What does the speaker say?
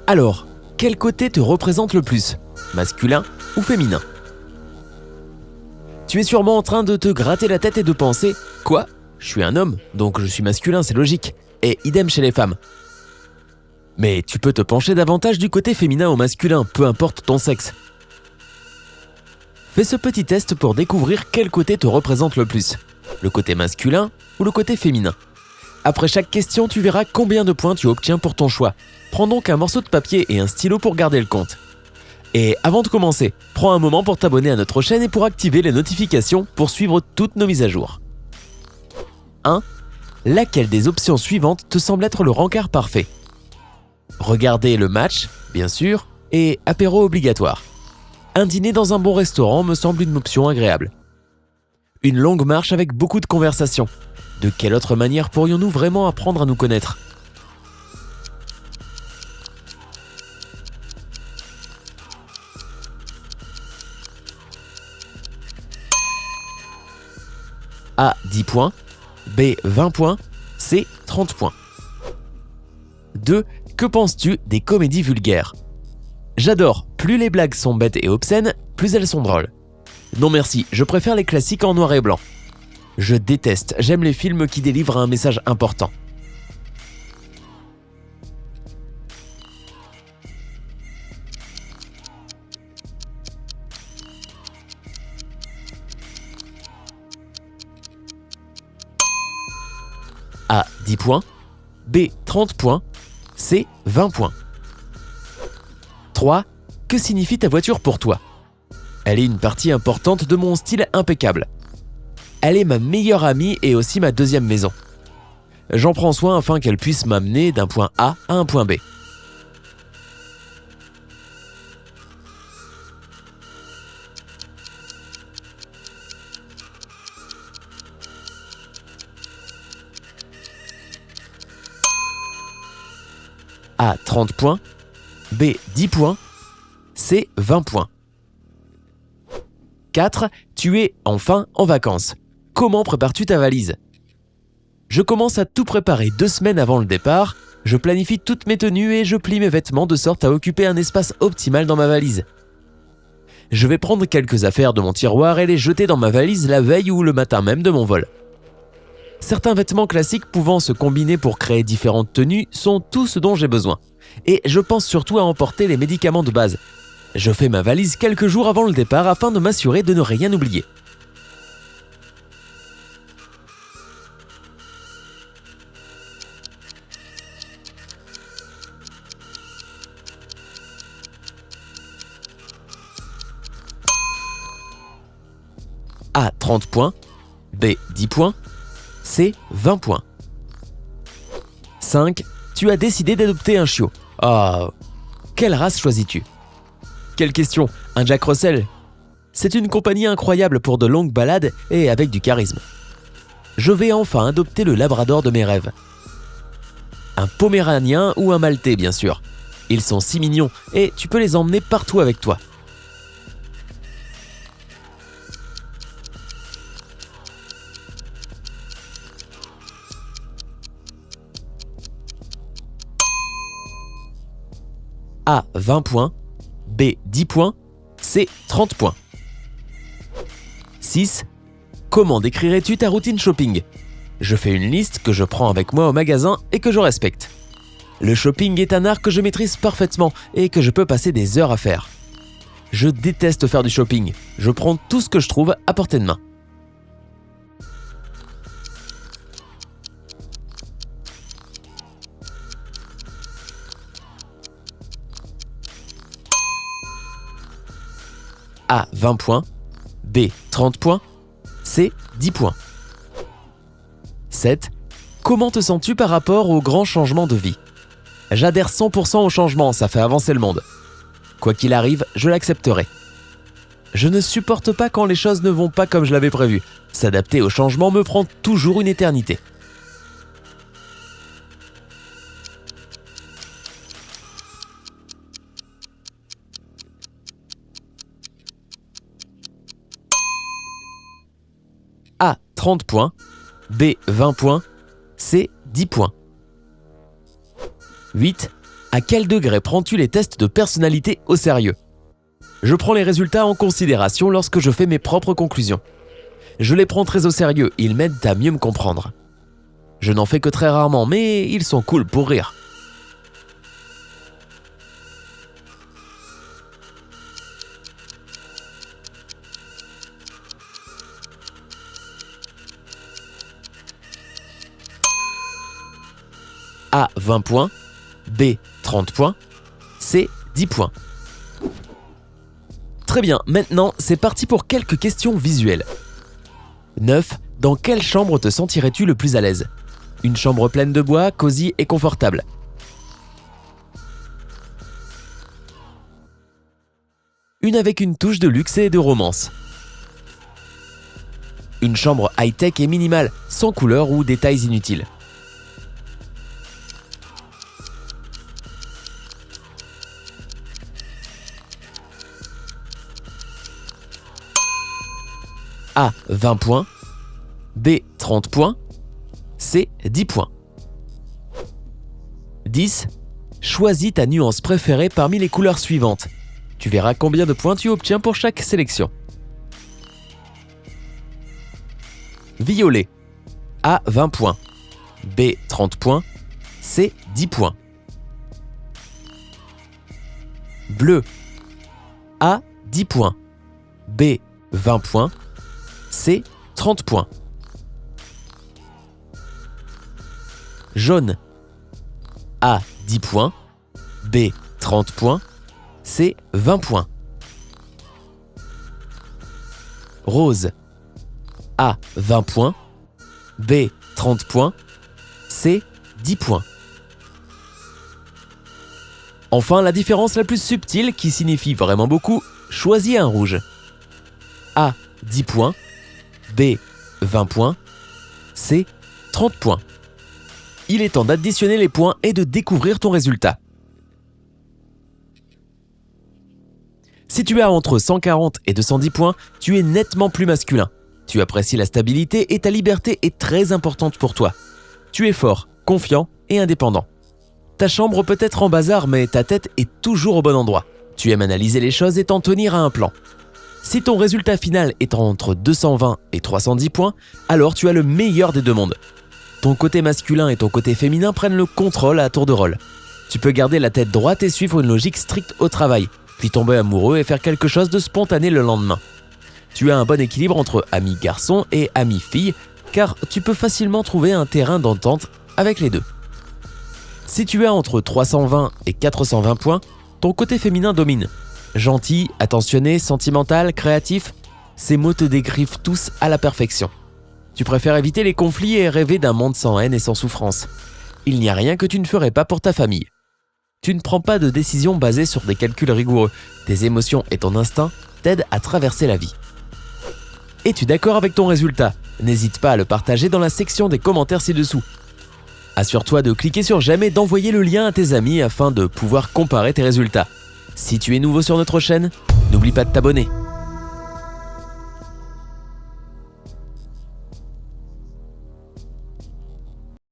Alors, quel côté te représente le plus? Masculin ou féminin? Tu es sûrement en train de te gratter la tête et de penser « Quoi? Je suis un homme, donc je suis masculin, c'est logique. » Et idem chez les femmes. Mais tu peux te pencher davantage du côté féminin ou masculin, peu importe ton sexe. Fais ce petit test pour découvrir quel côté te représente le plus. Le côté masculin ou le côté féminin. Après chaque question, tu verras combien de points tu obtiens pour ton choix. Prends donc un morceau de papier et un stylo pour garder le compte. Et avant de commencer, prends un moment pour t'abonner à notre chaîne et pour activer les notifications pour suivre toutes nos mises à jour. 1. Laquelle des options suivantes te semble être le rencard parfait? Regarder le match, bien sûr, et apéro obligatoire. Un dîner dans un bon restaurant me semble une option agréable. Une longue marche avec beaucoup de conversations. De quelle autre manière pourrions-nous vraiment apprendre à nous connaître? A. 10 points. B. 20 points. C. 30 points. 2. Que penses-tu des comédies vulgaires? J'adore, plus les blagues sont bêtes et obscènes, plus elles sont drôles. Non merci, je préfère les classiques en noir et blanc. Je déteste, j'aime les films qui délivrent un message important. A. 10 points. B. 30 points. C. 20 points. 3. Que signifie ta voiture pour toi? Elle est une partie importante de mon style impeccable. Elle est ma meilleure amie et aussi ma deuxième maison. J'en prends soin afin qu'elle puisse m'amener d'un point A à un point B. A. 30 points. B. 10 points. C. 20 points. 4. Tu es enfin en vacances. Comment prépares-tu ta valise? Je commence à tout préparer 2 semaines avant le départ, je planifie toutes mes tenues et je plie mes vêtements de sorte à occuper un espace optimal dans ma valise. Je vais prendre quelques affaires de mon tiroir et les jeter dans ma valise la veille ou le matin même de mon vol. Certains vêtements classiques pouvant se combiner pour créer différentes tenues sont tout ce dont j'ai besoin. Et je pense surtout à emporter les médicaments de base. Je fais ma valise quelques jours avant le départ afin de m'assurer de ne rien oublier. A. 30 points. B. 10 points. C. 20 points. 5. Tu as décidé d'adopter un chiot. Oh, quelle race choisis-tu? Quelle question, un Jack Russell? C'est une compagnie incroyable pour de longues balades et avec du charisme. Je vais enfin adopter le labrador de mes rêves. Un poméranien ou un maltais bien sûr. Ils sont si mignons et tu peux les emmener partout avec toi. A. 20 points. B. 10 points. C. 30 points. 6. Comment décrirais-tu ta routine shopping? Je fais une liste que je prends avec moi au magasin et que je respecte. Le shopping est un art que je maîtrise parfaitement et que je peux passer des heures à faire. Je déteste faire du shopping. Je prends tout ce que je trouve à portée de main. A. 20 points. B. 30 points. C. 10 points. 7. Comment te sens-tu par rapport aux grands changements de vie? J'adhère 100% au changement, ça fait avancer le monde. Quoi qu'il arrive, je l'accepterai. Je ne supporte pas quand les choses ne vont pas comme je l'avais prévu. S'adapter au changement me prend toujours une éternité. A. 30 points. B. 20 points. C. 10 points. 8. À quel degré prends-tu les tests de personnalité au sérieux? Je prends les résultats en considération lorsque je fais mes propres conclusions. Je les prends très au sérieux, ils m'aident à mieux me comprendre. Je n'en fais que très rarement, mais ils sont cool pour rire. A 20 points, B 30 points, C 10 points. Très bien, maintenant c'est parti pour quelques questions visuelles. 9. Dans quelle chambre te sentirais-tu le plus à l'aise? Une chambre pleine de bois, cosy et confortable. Une avec une touche de luxe et de romance. Une chambre high-tech et minimale, sans couleurs ou détails inutiles. A 20 points, B 30 points, C 10 points. 10. Choisis ta nuance préférée parmi les couleurs suivantes. Tu verras combien de points tu obtiens pour chaque sélection. Violet. A 20 points, B 30 points, C 10 points. Bleu. A 10 points, B 20 points, C 30 points. Jaune. A 10 points, B 30 points, C 20 points. Rose. A 20 points, B 30 points, C 10 points. Enfin, la différence la plus subtile qui signifie vraiment beaucoup, choisis un rouge. A 10 points, B 20 points, C 30 points. Il est temps d'additionner les points et de découvrir ton résultat. Si tu as entre 140 et 210 points, tu es nettement plus masculin. Tu apprécies la stabilité et ta liberté est très importante pour toi. Tu es fort, confiant et indépendant. Ta chambre peut être en bazar, mais ta tête est toujours au bon endroit. Tu aimes analyser les choses et t'en tenir à un plan. Si ton résultat final est entre 220 et 310 points, alors tu as le meilleur des deux mondes. Ton côté masculin et ton côté féminin prennent le contrôle à tour de rôle. Tu peux garder la tête droite et suivre une logique stricte au travail, puis tomber amoureux et faire quelque chose de spontané le lendemain. Tu as un bon équilibre entre amis garçons et amis filles, car tu peux facilement trouver un terrain d'entente avec les deux. Si tu as entre 320 et 420 points, ton côté féminin domine. Gentil, attentionné, sentimental, créatif, ces mots te décrivent tous à la perfection. Tu préfères éviter les conflits et rêver d'un monde sans haine et sans souffrance. Il n'y a rien que tu ne ferais pas pour ta famille. Tu ne prends pas de décisions basées sur des calculs rigoureux. Tes émotions et ton instinct t'aident à traverser la vie. Es-tu d'accord avec ton résultat? N'hésite pas à le partager dans la section des commentaires ci-dessous. Assure-toi de cliquer sur j'aime et d'envoyer le lien à tes amis afin de pouvoir comparer tes résultats. Si tu es nouveau sur notre chaîne, n'oublie pas de t'abonner.